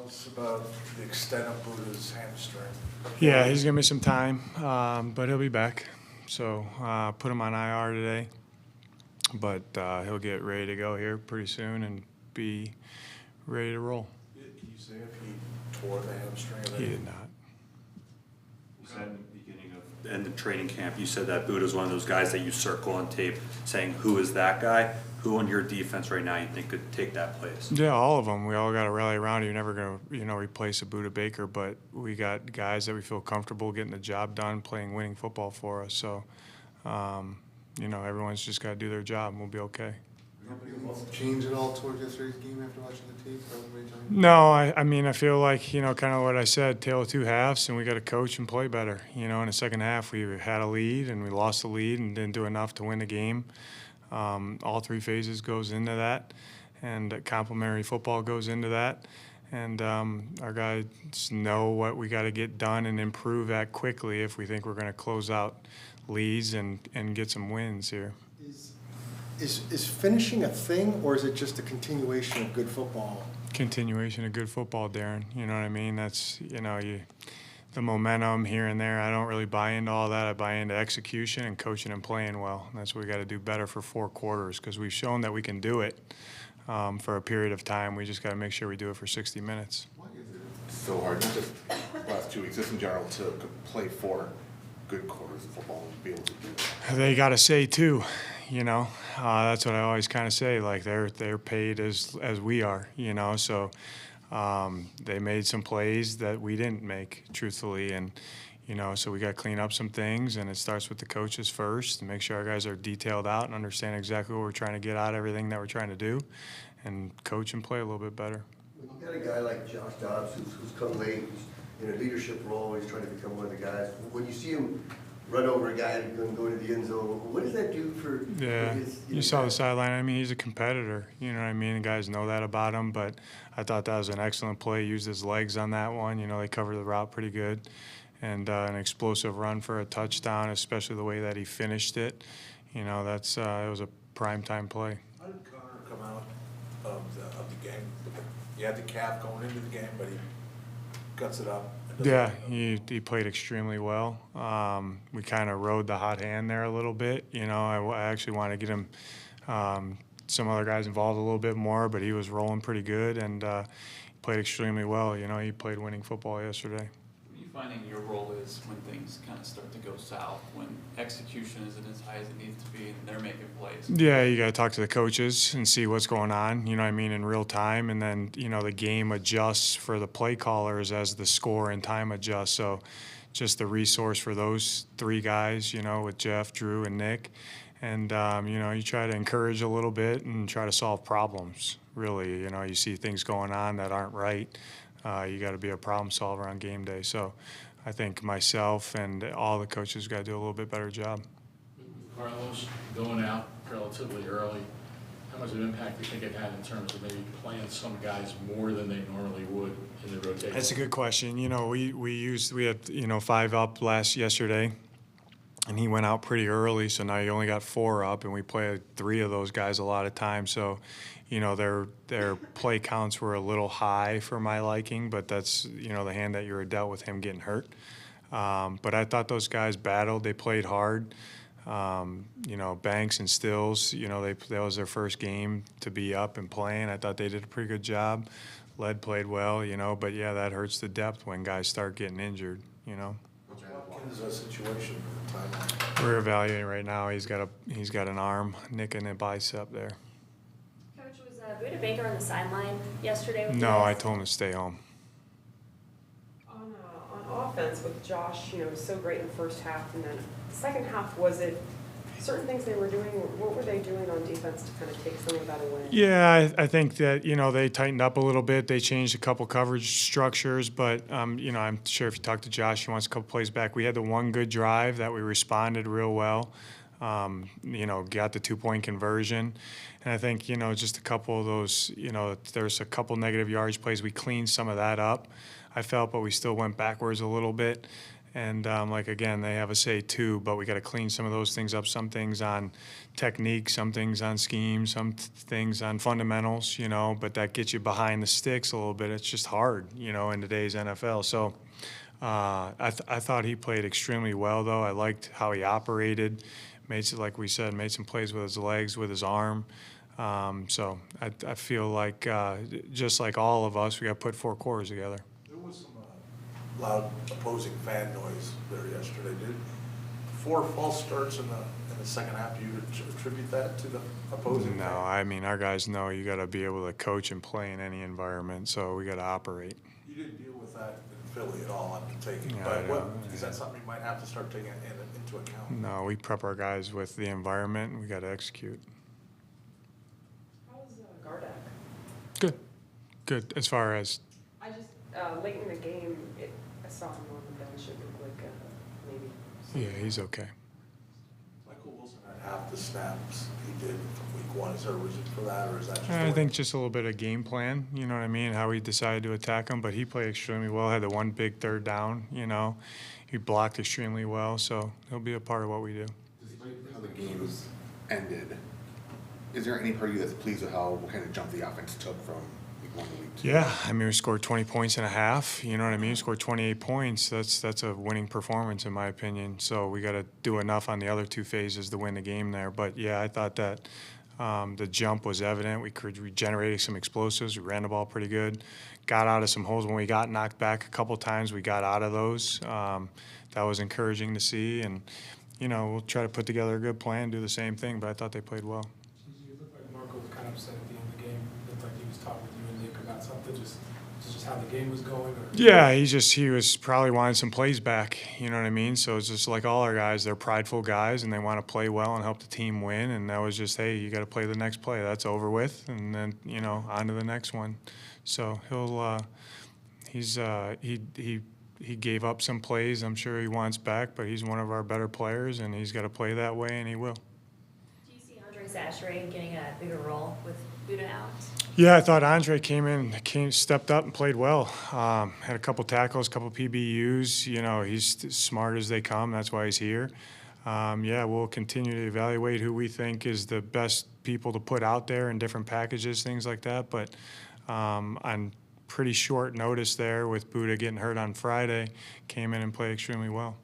us about the extent of Buddha's hamstring. Yeah, he's going to miss some time, but he'll be back. So put him on IR today, but he'll get ready to go here pretty soon and be ready to roll. Did you say if he tore the hamstring? He did not. You said in the beginning of in the training camp, you said that Buddha's one of those guys that you circle on tape saying, who is that guy? Who on your defense right now you think could take that place? Yeah, all of them. We all got to rally around. You're never going to, replace a Buddha Baker, but we got guys that we feel comfortable getting the job done, playing winning football for us. So, everyone's just got to do their job, and we'll be okay. Change at all towards yesterday's game after watching the tape? No, I feel like, kind of what I said, tale of two halves, and we got to coach and play better. In the second half, we had a lead, and we lost the lead and didn't do enough to win the game. All three phases goes into that, and complementary football goes into that. And our guys know what we got to get done and improve at quickly if we think we're going to close out leads and get some wins here. Is finishing a thing, or is it just a continuation of good football? Continuation of good football, Darren. You know what I mean? That's, the momentum here and there. I don't really buy into all that. I buy into execution and coaching and playing well. And that's what we got to do better for 4 quarters, because we've shown that we can do it for a period of time. We just got to make sure we do it for 60 minutes. Why is it so hard, not just the last 2 weeks, just in general, to play 4 good quarters of football and be able to do it? They got to say too, that's what I always kind of say. Like they're paid as we are, So they made some plays that we didn't make, truthfully, and so we got to clean up some things, and it starts with the coaches first, and make sure our guys are detailed out and understand exactly what we're trying to get out of everything that we're trying to do, and coach and play a little bit better. When you got a guy like Josh Dobbs who's come late, he's in a leadership role, he's trying to become one of the guys. When you see him run over a guy and go to the end zone, what does that do for his? You saw the sideline. He's a competitor. You know what I mean? The guys know that about him, but I thought that was an excellent play. He used his legs on that one. They covered the route pretty good. And an explosive run for a touchdown, especially the way that he finished it. It was a primetime play. How did Connor come out of the game? He had the calf going into the game, but he guts it up. Yeah, he played extremely well. We kind of rode the hot hand there a little bit. I actually wanted to get him some other guys involved a little bit more, but he was rolling pretty good and played extremely well. He played winning football yesterday. What are you finding your role is when things kind of start to go south, when execution isn't as high as it needs to be and they're making plays? Yeah, you got to talk to the coaches and see what's going on, in real time. And then, the game adjusts for the play callers as the score and time adjusts. So just the resource for those 3 guys, with Jeff, Drew, and Nick. And, you try to encourage a little bit and try to solve problems, really. You see things going on that aren't right. You got to be a problem solver on game day. So I think myself and all the coaches got to do a little bit better job. Carlos going out relatively early, how much of an impact do you think it had in terms of maybe playing some guys more than they normally would in the rotation? That's a good question. We had 5 up yesterday, and he went out pretty early, so now you only got 4 up, and we played 3 of those guys a lot of times. So, their play counts were a little high for my liking, but that's the hand that you were dealt with him getting hurt. But I thought those guys battled. They played hard. Banks and Stills, that was their first game to be up and playing. I thought they did a pretty good job. Led played well, but yeah, that hurts the depth when guys start getting injured, Watkins' situation for the timeline. We're evaluating right now. He's got an arm nicking a bicep there. Coach, was Buddha Baker on the sideline yesterday with No, I told him to stay home. On offense with Josh, so great in the first half, and then the second half, was it certain things they were doing? What were they doing on defense to kind of take some of that away? Yeah, I think that, they tightened up a little bit. They changed a couple coverage structures, but, I'm sure if you talk to Josh, he wants a couple plays back. We had the one good drive that we responded real well, got the 2-point conversion. And I think, just a couple of those, there's a couple negative yardage plays. We cleaned some of that up, I felt, but we still went backwards a little bit. And like, again, they have a say too, but we got to clean some of those things up. Some things on technique, some things on scheme, some things on fundamentals, you know, but that gets you behind the sticks a little bit. It's just hard, you know, in today's NFL. So I thought he played extremely well, though. I liked how he operated. Like we said, made some plays with his legs, with his arm. So I feel like, just like all of us, we got to put 4 quarters together. There was some loud opposing fan noise there yesterday. Did 4 false starts in the second half, do you attribute that to the opposing? No, I mean, our guys know you got to be able to coach and play in any environment, so we got to operate. You didn't deal with that in Philly at all, I'm taking, Yeah, but I know, is that something you might have to start taking into account? No, we prep our guys with the environment, and we got to execute. How's Gardeck? Good, good. As far as I just, late in the game, I saw him on the bench, it looked like maybe. yeah, he's okay. Michael Wilson had half the snaps he did from week 1. Is there a reason for that, or is that just? I think just a little bit of game plan, you know what I mean, how he decided to attack him, but he played extremely well, had the one big third down, you know. He blocked extremely well, so he'll be a part of what we do. Despite how the games ended, is there any part of you that's pleased with what kind of jump the offense took from week 1 to week 2? Yeah, I mean, we scored 20 points and a half, you know what I mean? We scored 28 points. That's a winning performance, in my opinion. So we got to do enough on the other 2 phases to win the game there. But, yeah, I thought that the jump was evident. We generated some explosives. We ran the ball pretty good. Got out of some holes. When we got knocked back a couple times, we got out of those. That was encouraging to see. And, you know, we'll try to put together a good plan, do the same thing. But I thought they played well. You looked like Marco was kind of upset at the end of the game. Looked like he was talking with you and Nick about something, just how the game was going, or? Yeah, he was probably wanting some plays back, you know what I mean? So it's just like all our guys, they're prideful guys and they want to play well and help the team win. And that was just, hey, you got to play the next play. That's over with. And then, you know, on to the next one. So he gave up some plays. I'm sure he wants back, but he's one of our better players and he's got to play that way and he will. Do you see Andre Zachary getting a bigger role with Buda out? Yeah, I thought Andre stepped up and played well. Had a couple tackles, a couple PBUs. You know, he's as smart as they come. That's why he's here. Yeah, we'll continue to evaluate who we think is the best people to put out there in different packages, things like that. But on pretty short notice there with Buda getting hurt on Friday, came in and played extremely well.